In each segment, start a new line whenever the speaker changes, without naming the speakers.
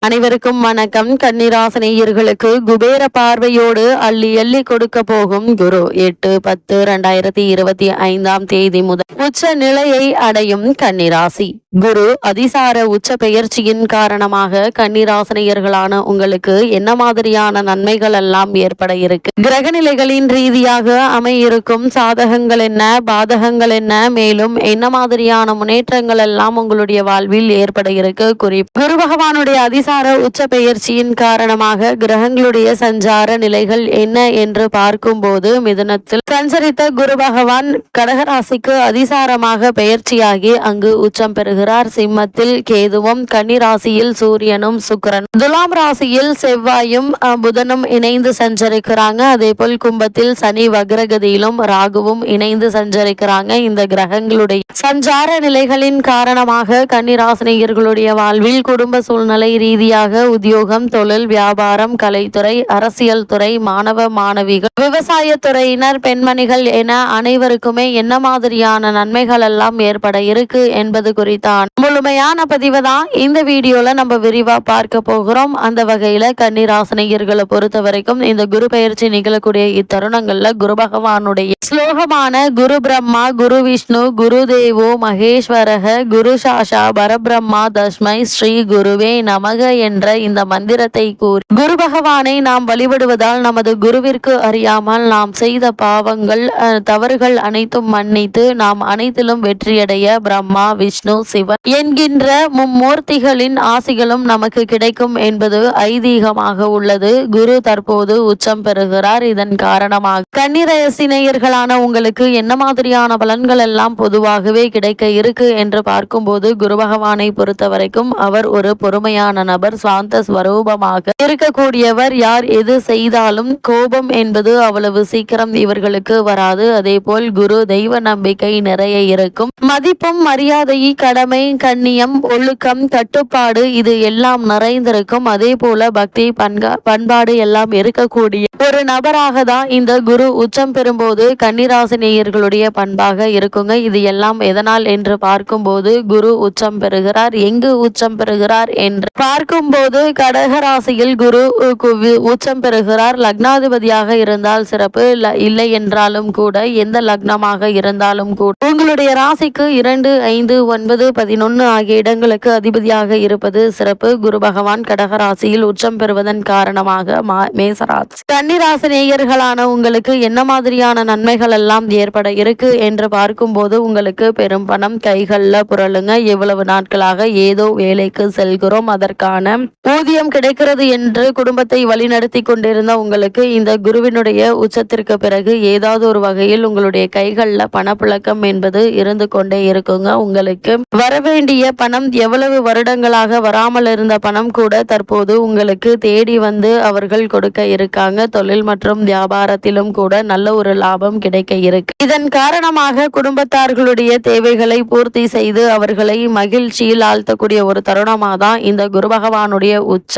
அனைவருக்கும் வணக்கம். கன்னிராசினியர்களுக்கு குபேர பார்வையோடு அள்ளி அள்ளி கொடுக்க போகும் குரு 8/10/2025 முதல் உச்ச நிலையை அடையும் கன்னிராசி. குரு அதிசார உச்ச பெயர்ச்சியின் காரணமாக கன்னிராசினியர்களான உங்களுக்கு என்ன மாதிரியான நன்மைகள் எல்லாம் ஏற்பட இருக்கு, கிரகநிலைகளின் ரீதியாக அமையிருக்கும் சாதகங்கள் என்ன, பாதகங்கள் என்ன, மேலும் என்ன மாதிரியான முன்னேற்றங்கள் எல்லாம் உங்களுடைய வாழ்வில் ஏற்பட இருக்கு. குரு பகவானுடைய அதிசார உச்ச பெயர்ச்சியின் காரணமாக கிரகங்களுடைய சஞ்சார நிலைகள் என்ன என்று பார்க்கும் போது, மிதுனத்தில் சஞ்சரித்த குரு பகவான் கடகராசிக்கு அதிசாரமாக பெயர்ச்சியாகி அங்கு உச்சம் பெறுகிறார். சிம்மத்தில் கேதுவும், கன்னிராசியில் சூரியனும் சுக்கிரனும், துலாம் ராசியில் செவ்வாயும் புதனும் இணைந்து சஞ்சரிக்கிறாங்க. அதே போல் கும்பத்தில் சனி வக்ரகதியிலும் ராகுவும் இணைந்து சஞ்சரிக்கிறாங்க. இந்த கிரகங்களுடைய சஞ்சார நிலைகளின் காரணமாக கன்னிராசினியர்களுடைய வாழ்வில் குடும்ப சூழ்நிலை ரீதியாக உத்தியோகம், தொழில், வியாபாரம், கலைத்துறை, அரசியல் துறை, மாணவ மாணவிகள், விவசாய துறையினர், பெண்மணிகள் என அனைவருக்குமே என்ன மாதிரியான நன்மைகள் எல்லாம் ஏற்பட இருக்கு என்பது குறித்தான் முழுமையான பதிவு தான் இந்த வீடியோல நம்ம விரிவா பார்க்க போகிறோம். அந்த வகையில கன்னிராசினியர்களை பொறுத்த வரைக்கும் இந்த குரு பெயர்ச்சி நிகழக்கூடிய இத்தருணங்கள்ல குரு பகவானுடைய ஸ்லோகமான குரு பிரம்மா, குரு விஷ்ணு, குரு தேவோ மகேஸ்வரக, குரு சாஷா பரபிரம்மா தஸ்மை ஸ்ரீ குருவே நமக என்ற இந்த மந்திரத்தை கூறி குரு பகவானை நாம் வழிபடுவதால் நமது குருவிற்கு அறியாமல் நாம் செய்த பாவங்கள், தவறுகள் அனைத்தும் மன்னித்து நாம் அனைத்திலும் வெற்றியடைய பிரம்மா, விஷ்ணு, சிவன் என்கின்ற மும்மூர்த்திகளின் ஆசிகளும் நமக்கு கிடைக்கும் என்பது ஐதீகமாக உள்ளது. குரு தற்போது உச்சம் பெறுகிறார். இதன் காரணமாக கன்னிராசினியர்களான உங்களுக்கு என்ன மாதிரியான பலன்கள் எல்லாம் பொதுவாகவே கிடைக்க இருக்கு என்று பார்க்கும்போது, குரு பகவானை பொறுத்த வரைக்கும் அவர் ஒரு பொறுமையான நபர், சாந்த ஸ்வரூபமாக இருக்கக்கூடியவர். யார் எது செய்தாலும் கோபம் என்பது அவ்வளவு சீக்கிரம் இவர்களுக்கு வராது. அதே போல் குரு தெய்வ நம்பிக்கை நிறைய இருக்கும். மதிப்பும் மரியாதை, கடமை, கண்ணியம், ஒழுக்கம், கட்டுப்பாடு இது எல்லாம் நிறைந்திருக்கும். அதே போல பக்தி, பண்பாடு எல்லாம் இருக்கக்கூடிய ஒரு நபராக தான் இந்த குரு உச்சம் பெறும்போது கன்னிராசினியர்களுடைய பண்பாக இருக்குங்க. இது எல்லாம் எதனால் என்று பார்க்கும்போது, குரு உச்சம் பெறுகிறார். எங்கு உச்சம் பெறுகிறார் என்று பார்க்கும்போது கடகராசியில் குரு உச்சம் பெறுகிறார். லக்னாதிபதியாக இருந்தால் சிறப்பு, இல்லை என்றாலும் கூட எந்த லக்னமாக இருந்தாலும் கூட உங்களுடைய ராசிக்கு 2, 5, 9, 11 ஆகிய இடங்களுக்கு அதிபதியாக இருப்பது சிறப்பு. குரு பகவான் கடகராசியில் உச்சம் பெறுவதன் காரணமாக மேசராசி கன்னிராசினியர்களான உங்களுக்கு என்ன மாதிரியான நன்மைகள் எல்லாம் ஏற்பட இருக்கு என்று பார்க்கும்போது, உங்களுக்கு பெரும் பணம் கைகள்ல புரளுங்க. எவ்வளவு நாட்களாக ஏதோ வேலைக்கு செல்கிறோம், அதற்கான ஊதியம் கிடைக்கிறது என்று குடும்பத்தை வழிநடத்தி கொண்டிருந்த உங்களுக்கு இந்த குருவினுடைய உச்சத்திற்கு பிறகு ஏதாவது ஒரு வகையில் உங்களுடைய கைகள்ல பணப்புழக்கம் என்பது இருந்து கொண்டே இருக்குங்க. உங்களுக்கு வரவேண்டிய பணம், எவ்வளவு வருடங்களாக வராமல் இருந்த பணம் கூட தற்போது உங்களுக்கு தேடி வந்து அவர்கள் கொடுக்க இருக்காங்க. தொழில் மற்றும் வியாபாரத்திலும் கூட நல்ல ஒரு லாபம் கிடைக்க இருக்கு. இதன் காரணமாக குடும்பத்தார்களுடைய தேவைகளை பூர்த்தி செய்து அவர்களை மகிழ்ச்சியில் ஆழ்த்தக்கூடிய ஒரு தருணமாக தான் இந்த குரு பகவானுடைய உச்ச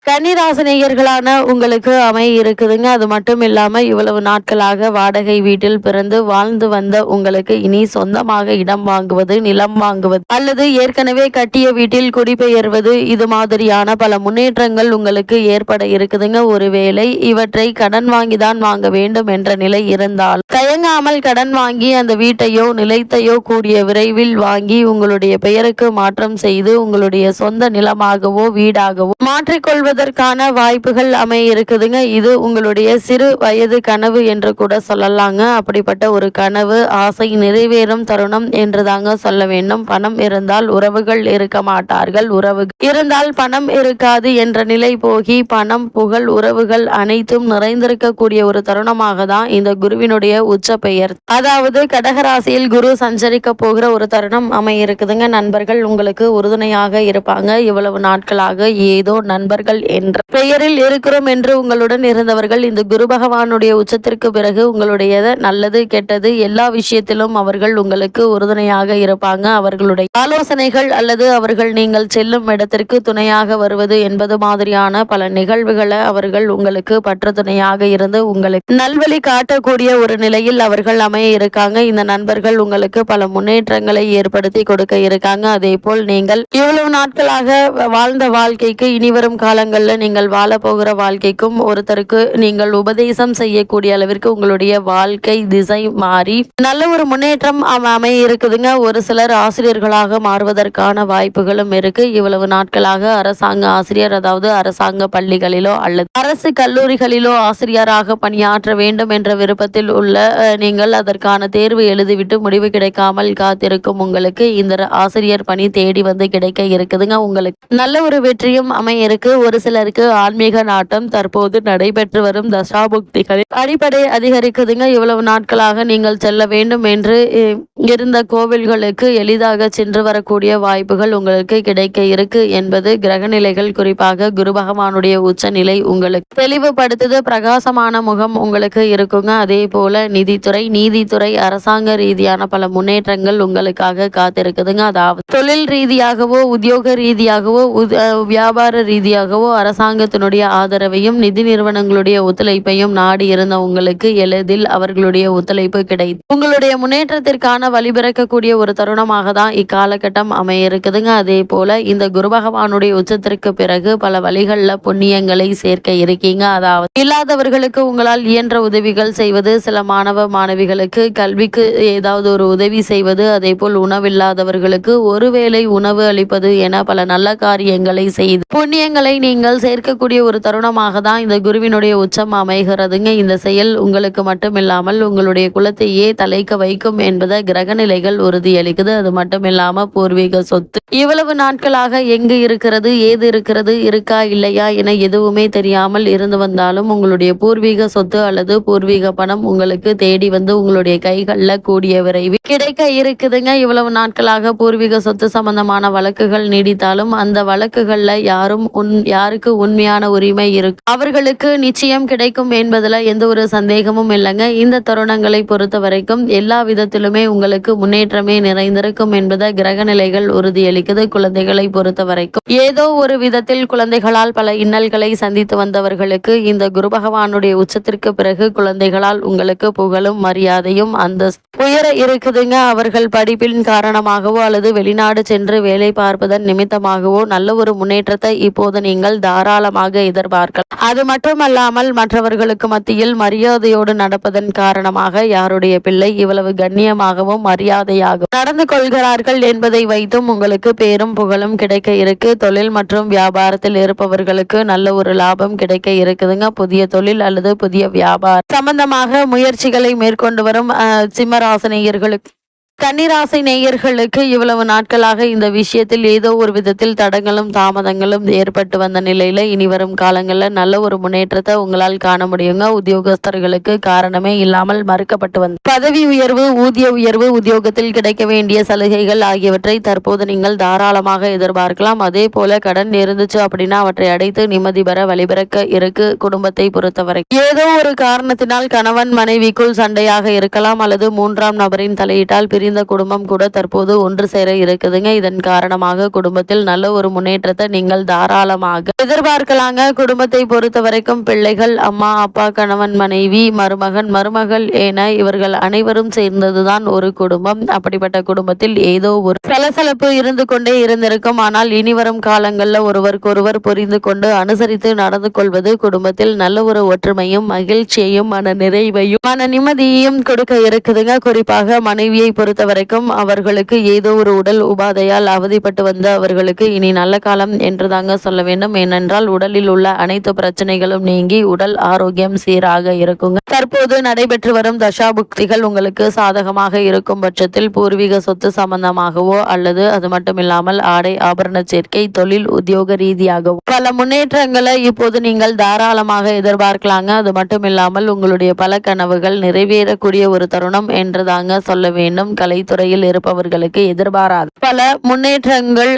கன்னிராசினியர்களான உங்களுக்கு இருக்குதுங்க. அது மட்டும் இல்லாம இவ்வளவு நாட்களாக வாடகை வீட்டில் பிறந்து வாழ்ந்து வந்த உங்களுக்கு இனி சொந்தமாக இடம் வாங்குவது, நிலம் வாங்குவது அல்லது ஏற்கனவே கட்டிய வீட்டில் குடிபெயர்வது, இது மாதிரியான பல முன்னேற்றங்கள் உங்களுக்கு ஏற்பட இருக்குதுங்க. ஒருவேளை இவற்றை கடன் வாங்கிதான் வாங்க வேண்டும் என்ற நிலை இருந்தால் தயங்காமல் கடன் வாங்கி அந்த வீட்டையோ நிலத்தையோ கூடிய விரைவில் வாங்கி உங்களுடைய பெயருக்கு மாற்றம் செய்து உங்களுடைய சொந்த நிலமாகவோ வீடாகவோ மாற்றிக்கொள்வது அதற்கான வாய்ப்புகள் அமைய இருக்குதுங்க. இது உங்களுடைய சிறு வயது கனவு என்று கூட சொல்லலாங்க. அப்படிப்பட்ட ஒரு கனவு, ஆசை நிறைவேறும் தருணம் என்று தாங்க சொல்ல வேண்டும். பணம் இருந்தால் உறவுகள் இருக்க மாட்டார்கள், உறவு இருந்தால் பணம் இருக்காது என்ற நிலை போகி பணம், புகழ், உறவுகள் அனைத்தும் நிறைந்திருக்கக்கூடிய ஒரு தருணமாக தான் இந்த குருவினுடைய உச்ச பெயர், அதாவது கடகராசியில் குரு சஞ்சரிக்க போகிற ஒரு தருணம் அமைய இருக்குதுங்க. நண்பர்கள் உங்களுக்கு உறுதுணையாக இருப்பாங்க. இவ்வளவு நாட்களாக ஏதோ நண்பர்கள் என்ற பெயரில் இருக்கிறோம் என்று உங்களுடன் இருந்தவர்கள் இந்த குரு பகவானுடைய உச்சத்திற்கு பிறகு உங்களுடைய நல்லது கெட்டது எல்லா விஷயத்திலும் அவர்கள் உங்களுக்கு உறுதுணையாக இருப்பாங்க. அவர்களுடைய ஆலோசனைகள் அல்லது அவர்கள் நீங்கள் செல்லும் இடத்திற்கு துணையாக வருவது என்பது மாதிரியான பல நிகழ்வுகளை அவர்கள் உங்களுக்கு பற்று துணையாக இருந்து உங்களுக்கு நல்வழி காட்டக்கூடிய ஒரு நிலையில் அவர்கள் அமைய இருக்காங்க. இந்த நண்பர்கள் உங்களுக்கு பல முன்னேற்றங்களை ஏற்படுத்தி கொடுக்க இருக்காங்க. அதே போல் நீங்கள் இவ்வளவு நாட்களாக வாழ்ந்த வாழ்க்கைக்கு இனிவரும் காலங்களில் நீங்கள் வாழ போகிற வாழ்க்கைக்கும் ஒருத்தருக்கு நீங்கள் உபதேசம் செய்யக்கூடிய அளவிற்கு உங்களுடைய வாழ்க்கை திசை மாறி நல்ல ஒரு முன்னேற்றம் அமைய இருக்குதுங்க. ஒரு சிலர் ஆசிரியர்களாக மாறுவதற்கான வாய்ப்புகளும் இருக்கு. இவ்வளவு நாட்களாக அரசாங்க ஆசிரியர், அதாவது அரசாங்க பள்ளிகளிலோ அல்லது அரசு கல்லூரிகளிலோ ஆசிரியராக பணியாற்ற வேண்டும் என்ற விருப்பத்தில் உள்ள நீங்கள் அதற்கான தேர்வு எழுதிவிட்டு முடிவு கிடைக்காமல் காத்திருக்கும் உங்களுக்கு இந்த ஆசிரியர் பணி தேடி வந்து கிடைக்க இருக்குதுங்க. உங்களுக்கு நல்ல ஒரு வெற்றியும் அமைய இருக்கு. ஒரு சிலருக்கு ஆன்மீக நாட்டம் தற்போது நடைபெற்று வரும் தசாபுக்திகளில் அடிப்படை அதிகரிக்குதுங்க. இவ்வளவு நாட்களாக நீங்கள் செல்ல வேண்டும் என்று இருந்த கோவில்களுக்கு எளிதாக சென்று வரக்கூடிய வாய்ப்புகள் உங்களுக்கு கிடைக்க இருக்கு என்பது கிரகநிலைகள், குறிப்பாக குரு பகவானுடைய உச்ச நிலை உங்களுக்கு தெளிவுபடுத்துது. பிரகாசமான முகம் உங்களுக்கு இருக்குங்க. அதே போல நீதித்துறை அரசாங்க ரீதியான பல முன்னேற்றங்கள் உங்களுக்காக காத்திருக்குதுங்க. அதாவது தொழில் ரீதியாகவோ உத்தியோக ரீதியாகவோ வியாபார ரீதியாகவோ அரசாங்கத்தினுடைய ஆதரவையும் நிதி நிறுவனங்களுடைய ஒத்துழைப்பையும் நாடி இருந்த உங்களுக்கு எளிதில் அவர்களுடைய ஒத்துழைப்பு கிடைக்கும். உங்களுடைய முன்னேற்றத்திற்கான வழிபிறக்கக்கூடிய ஒரு தருணமாக தான் இக்காலகட்டம் அமைய இருக்குதுங்க. அதே போல இந்த குரு பகவானுடைய உச்சத்திற்கு பிறகு பல வழிகளில் புண்ணியங்களை சேர்க்க இருக்கீங்க. அதாவது இல்லாதவர்களுக்கு உங்களால் இயன்ற உதவிகள் செய்வது, சில மாணவ மாணவிகளுக்கு கல்விக்கு ஏதாவது ஒரு உதவி செய்வது, அதே போல் உணவில்லாதவர்களுக்கு ஒருவேளை உணவு அளிப்பது என பல நல்ல காரியங்களை செய்து புண்ணியங்களை நீங்கள் சேர்க்கக்கூடிய ஒரு தருணமாக தான் இந்த குருவினுடைய உச்சம் அமைகிறதுங்க. இந்த செயல் உங்களுக்கு மட்டுமில்லாமல் உங்களுடைய குலத்தையே தலைக்க வைக்கும் என்பதை கிரகநிலைகள் உறுதியளிக்குது. அது மட்டும் இல்லாம பூர்வீக சொத்து இவ்வளவு நாட்களாக எங்கு இருக்கிறது, ஏது இருக்கிறது, இருக்கா இல்லையா என எதுவுமே தெரியாமல் இருந்து வந்தாலும் உங்களுடைய பூர்வீக சொத்து அல்லது பூர்வீக பணம் உங்களுக்கு தேடி வந்து உங்களுடைய கைகளில் கூடிய விரைவில் கிடைக்க இருக்குதுங்க. இவ்வளவு நாட்களாக பூர்வீக சொத்து சம்பந்தமான வழக்குகள் நீடித்தாலும் அந்த வழக்குகள்ல யாருக்கு உண்மையான உரிமை இருக்கு அவர்களுக்கு நிச்சயம் கிடைக்கும் என்பதுல எந்த ஒரு சந்தேகமும் இல்லைங்க. இந்த தருணங்களை பொறுத்த வரைக்கும் எல்லா விதத்திலுமே உங்களுக்கு முன்னேற்றமே நிறைந்திருக்கும் என்பதை கிரகநிலைகள் உறுதியளிக்குது. குழந்தைகளை பொறுத்த வரைக்கும் ஏதோ ஒரு விதத்தில் குழந்தைகளால் பல இன்னல்களை சந்தித்து வந்தவர்களுக்கு இந்த குரு பகவானுடைய உச்சத்திற்கு பிறகு குழந்தைகளால் உங்களுக்கு புகழும் மரியாதையும் அந்த உயர இருக்குதுங்க. அவர்கள் படிப்பின் காரணமாகவோ அல்லது வெளிநாடு சென்று வேலை பார்ப்பதன் நிமித்தமாகவோ நல்ல ஒரு முன்னேற்றத்தை இப்போது நீங்கள் தாராளமாக எதிர்பார்க்கலாம். அது மட்டுமல்லாமல் மற்றவர்களுக்கு மத்தியில் மரியாதையோடு நடப்பதன் காரணமாக யாருடைய பிள்ளை இவ்வளவு கண்ணியமாகவும் மரியாதையாகவும் நடந்து கொள்கிறார்கள் என்பதை வைத்தும் உங்களுக்கு பேரும் புகழும் கிடைக்க இருக்கு. தொழில் மற்றும் வியாபாரத்தில் இருப்பவர்களுக்கு நல்ல ஒரு லாபம் கிடைக்க இருக்குதுங்க. புதிய தொழில் அல்லது புதிய வியாபாரம் சம்பந்தமாக முயற்சிகளை மேற்கொண்டு வரும் சிம்மராசினியர்களுக்கு கன்னிராசி நேயர்களுக்கு இவ்வளவு நாட்களாக இந்த விஷயத்தில் ஏதோ ஒரு விதத்தில் தடங்களும் தாமதங்களும் ஏற்பட்டு வந்த நிலையில இனி வரும் காலங்களில் நல்ல ஒரு முன்னேற்றத்தை உங்களால் காண முடியுங்க. உத்தியோகஸ்தர்களுக்கு காரணமே இல்லாமல் மறுக்கப்பட்டு வந்த பதவி உயர்வு, ஊதிய உயர்வு, உத்தியோகத்தில் கிடைக்க வேண்டிய சலுகைகள் ஆகியவற்றை தற்போது நீங்கள் தாராளமாக எதிர்பார்க்கலாம். அதே போல கடன் இருந்துச்சு அப்படின்னா அவற்றை அடைத்து நிம்மதி பெற வழிபிறக்க இருக்கு. குடும்பத்தை பொறுத்தவரை ஏதோ ஒரு காரணத்தினால் கணவன் மனைவிக்குள் சண்டையாக இருக்கலாம் அல்லது மூன்றாம் நபரின் தலையிட்டால் இந்த குடும்பம் கூட தற்போது ஒன்று சேர இருக்குதுங்க. இதன் காரணமாக குடும்பத்தில் நல்ல ஒரு முன்னேற்றத்தை நீங்கள் தாராளமாக எதிர்பார்க்கலாங்க. குடும்பத்தை பொறுத்த வரைக்கும் பிள்ளைகள், அம்மா அப்பா, கணவன் மனைவி, மருமகள் என இவர்கள் அனைவரும் சேர்ந்ததுதான் ஒரு குடும்பம். அப்படிப்பட்ட குடும்பத்தில் ஏதோ ஒரு சலசலப்பு இருந்து கொண்டே இருந்திருக்கும். ஆனால் இனிவரும் காலங்களில் ஒருவருக்கொருவர் புரிந்து கொண்டு அனுசரித்து நடந்து கொள்வது குடும்பத்தில் நல்ல ஒரு ஒற்றுமையும் மகிழ்ச்சியையும் மன நிறைவையும் மன நிம்மதியையும் கொடுக்க இருக்குதுங்க. குறிப்பாக மனைவியை பொறுத்த வரைக்கும் அவர்களுக்கு ஏதோ ஒரு உடல் உபாதையால் அவதிப்பட்டு வந்த அவர்களுக்கு இனி நல்ல காலம் என்று தாங்க சொல்ல வேண்டும். ஏனென்றால் உடலில் உள்ள அனைத்து பிரச்சனைகளும் நீங்கி உடல் ஆரோக்கியம் சீராக இருக்குங்க. தற்போது நடைபெற்று வரும் தசாபுக்திகள் உங்களுக்கு சாதகமாக இருக்கும் பட்சத்தில் பூர்வீக சொத்து சம்பந்தமாகவோ அல்லது அது மட்டும் இல்லாமல் ஆடை ஆபரண சேர்க்கை, தொழில், உத்தியோக ரீதியாகவோ பல முன்னேற்றங்களை இப்போது நீங்கள் தாராளமாக எதிர்பார்க்கலாங்க. அது மட்டும் இல்லாமல் உங்களுடைய பல கனவுகள் நிறைவேறக்கூடிய ஒரு தருணம் என்று தாங்க சொல்ல வேண்டும். கலைத்துறையில் இருப்பவர்களுக்கு எதிர்பாராத பல முன்னேற்றங்கள்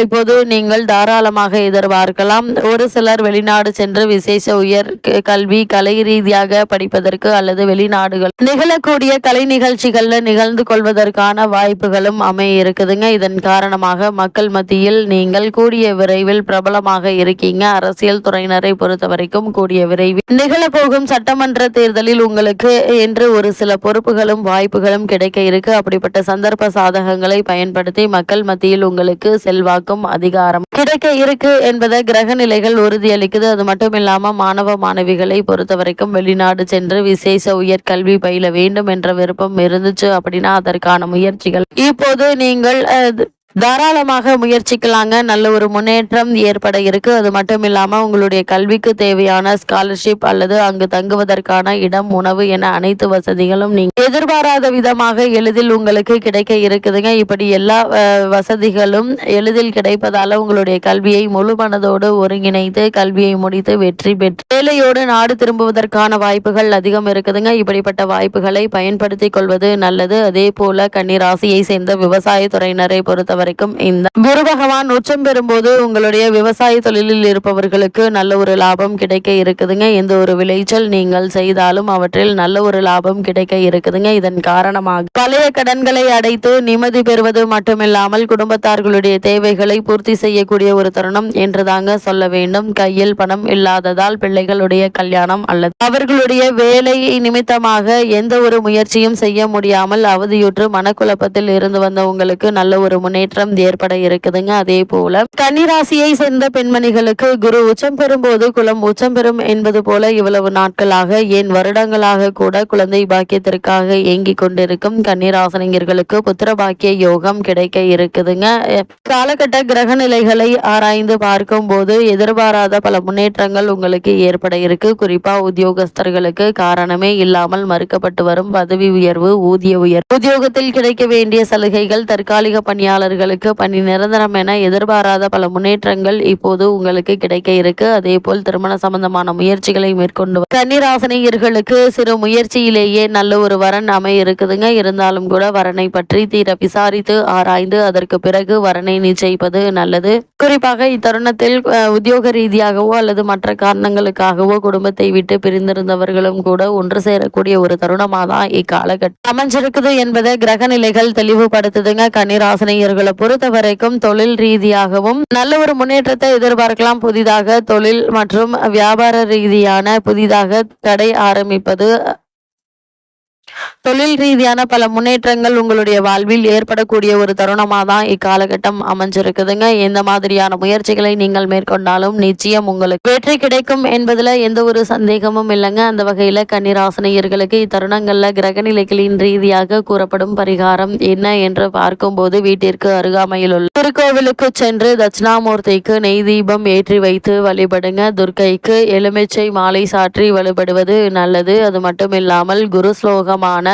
இப்போது நீங்கள் தாராளமாக எதிர்பார்க்கலாம். ஒரு சிலர் வெளிநாடு சென்று விசேஷ உயர் கல்வி கலை ரீதியாக படிப்பதற்கு அல்லது வெளிநாடுகள் நிகழக்கூடிய கலை நிகழ்ச்சிகள்ல நிகழ்ந்து கொள்வதற்கான வாய்ப்புகளும் அமைய இருக்குதுங்க. இதன் காரணமாக மக்கள் மத்தியில் நீங்கள் கூடிய விரைவில் பிரபலமாக இருக்கீங்க. அரசியல் துறையினரை பொறுத்த வரைக்கும் கூடிய விரைவில் நிகழப்போகும் சட்டமன்ற தேர்தலில் உங்களுக்கு என்று ஒரு சில பொறுப்புகளும் வாய்ப்புகளும் கிடைக்க இருக்கு. அப்படிப்பட்ட சந்தர்ப்ப சாதகங்களை பயன்படுத்தி மக்கள் மத்தியில் உங்களுக்கு செல்வாக்கும் அதிகாரம் கிடைக்க இருக்கு என்பதை கிரக நிலைகள் உறுதியளிக்குது. அது மட்டும் இல்லாம மாணவ மாணவிகளை பொறுத்த வரைக்கும் வெளிநாடு சென்று விசேஷ உயர்கல்வி பயில வேண்டும் என்ற விருப்பம் இருந்துச்சு அப்படின்னா அதற்கான முயற்சிகள் இப்போது நீங்கள் தாராளமாக முயற்சிக்கலாங்க. நல்ல ஒரு முன்னேற்றம் ஏற்பட இருக்கு. அது மட்டும் இல்லாம உங்களுடைய கல்விக்கு தேவையான ஸ்காலர்ஷிப் அல்லது அங்கு தங்குவதற்கான இடம் உணவு என அனைத்து வசதிகளும் நீங்க எதிர்பாராத விதமாக எளிதில் உங்களுக்கு கிடைக்க இருக்குதுங்க. இப்படி எல்லா வசதிகளும் எளிதில் கிடைப்பதால உங்களுடைய கல்வியை முழு மனதோடு ஒருங்கிணைத்து கல்வியை முடித்து வெற்றி பெற்று வேலையோடு நாடு திரும்புவதற்கான வாய்ப்புகள் அதிகம் இருக்குதுங்க. இப்படிப்பட்ட வாய்ப்புகளை பயன்படுத்திக் கொள்வது நல்லது. அதே போல கன்னிராசியை சேர்ந்த விவசாய துறையினரை பொறுத்த வரைக்கும் இந்த குரு பகவான் உச்சம் பெறும்போது உங்களுடைய விவசாய தொழிலில் இருப்பவர்களுக்கு நல்ல ஒரு லாபம் கிடைக்க இருக்குதுங்க. எந்த ஒரு விளைச்சல் நீங்கள் செய்தாலும் அவற்றில் நல்ல ஒரு லாபம் கிடைக்க இருக்குதுங்க. இதன் காரணமாக பழைய கடன்களை அடைத்து நிம்மதி பெறுவது மட்டுமில்லாமல் குடும்பத்தார்களுடைய தேவைகளை பூர்த்தி செய்யக்கூடிய ஒரு தருணம் என்றுதாங்க சொல்ல வேண்டும். கையில் பணம் இல்லாததால் பிள்ளைகளுடைய கல்யாணம் அல்லது அவர்களுடைய வேலை நிமித்தமாக எந்த ஒரு முயற்சியும் செய்ய முடியாமல் அவதியுற்று மனக்குழப்பத்தில் இருந்து வந்த உங்களுக்கு நல்ல ஒரு முன்னேற்றம் ஏற்பட இருக்குதுங்க. அதே போல கன்னிராசியை சேர்ந்த பெண்மணிகளுக்கு குரு உச்சம் பெறும்போது குலம் உச்சம் பெறும் என்பது போல இவ்வளவு நாட்களாக ஏன் வருடங்களாக கூட குழந்தை பாக்கியத்திற்காக ஏங்கிக் கொண்டிருக்கும் கன்னிராசினியர்களுக்கு புத்திர பாக்கிய யோகம் கிடைக்க இருக்குதுங்க. காலகட்ட கிரக நிலைகளை ஆராய்ந்து பார்க்கும் போது எதிர்பாராத பல முன்னேற்றங்கள் உங்களுக்கு ஏற்பட இருக்கு. குறிப்பா உத்தியோகஸ்தர்களுக்கு காரணமே இல்லாமல் மறுக்கப்பட்டு வரும் பதவி உயர்வு ஊதிய உயர்வு உத்தியோகத்தில் கிடைக்க வேண்டிய சலுகைகள் தற்காலிக பணியாளர்களுக்கு பணி நிரந்தரம் என எதிர்பாராத பல முன்னேற்றங்கள் இப்போது உங்களுக்கு கிடைக்க இருக்கு. அதே போல் திருமண சம்பந்தமான முயற்சிகளை மேற்கொண்டு கன்னிராசினியர்களுக்கு சிறு முயற்சியிலேயே நல்ல ஒரு வரன் அமைய இருக்குதுங்க. இருந்தாலும் கூட வரனை பற்றி தீர விசாரித்து ஆராய்ந்து அதற்கு பிறகு வரனை நிச்சயிப்பது நல்லது. குறிப்பாக இத்தருணத்தில் உத்தியோக ரீதியாகவோ அல்லது மற்ற காரணங்களுக்காகவோ குடும்பத்தை விட்டு பிரிந்திருந்தவர்களும் கூட ஒன்று சேரக்கூடிய ஒரு தருணமாக தான் இக்காலகட்டம் அமைஞ்சிருக்குது என்பதை கிரக நிலைகள் தெளிவுபடுத்துதுங்க. கன்னிராசினியர்களை பொறுத்த வரைக்கும் தொழில் ரீதியாகவும் நல்ல ஒரு முன்னேற்றத்தை எதிர்பார்க்கலாம். புதிதாக தொழில் மற்றும் வியாபார ரீதியான புதிதாக கடை ஆரம்பிப்பது தொழில் ரீதியான பல முன்னேற்றங்கள் உங்களுடைய வாழ்வில் ஏற்படக்கூடிய ஒரு தருணமாக தான் இக்காலகட்டம் அமைஞ்சிருக்குதுங்க. எந்த மாதிரியான முயற்சிகளை நீங்கள் மேற்கொண்டாலும் நிச்சயம் உங்களுக்கு வெற்றி கிடைக்கும் என்பதுல எந்த ஒரு சந்தேகமும் இல்லைங்க. அந்த வகையில கன்னிராசினியர்களுக்கு இத்தருணங்கள்ல கிரகநிலைகளின் ரீதியாக கூறப்படும் பரிகாரம் என்ன என்று பார்க்கும்போது வீட்டிற்கு அருகாமையில் உள்ள திருக்கோவிலுக்கு சென்று தட்சிணாமூர்த்திக்கு நெய் தீபம் ஏற்றி வைத்து வழிபடுங்க. துர்க்கைக்கு எலுமிச்சை மாலை சாற்றி வழிபடுவது நல்லது. அது மட்டும் இல்லாமல் குரு ஸ்லோகமான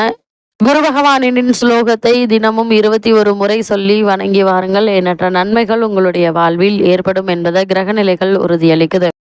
குரு பகவானின் ஸ்லோகத்தை தினமும் 21 முறை சொல்லி வணங்கி வாருங்கள். எண்ணற்ற நன்மைகள் உங்களுடைய வாழ்வில் ஏற்படும் என்பதை கிரக நிலைகள் உறுதியளிக்குது.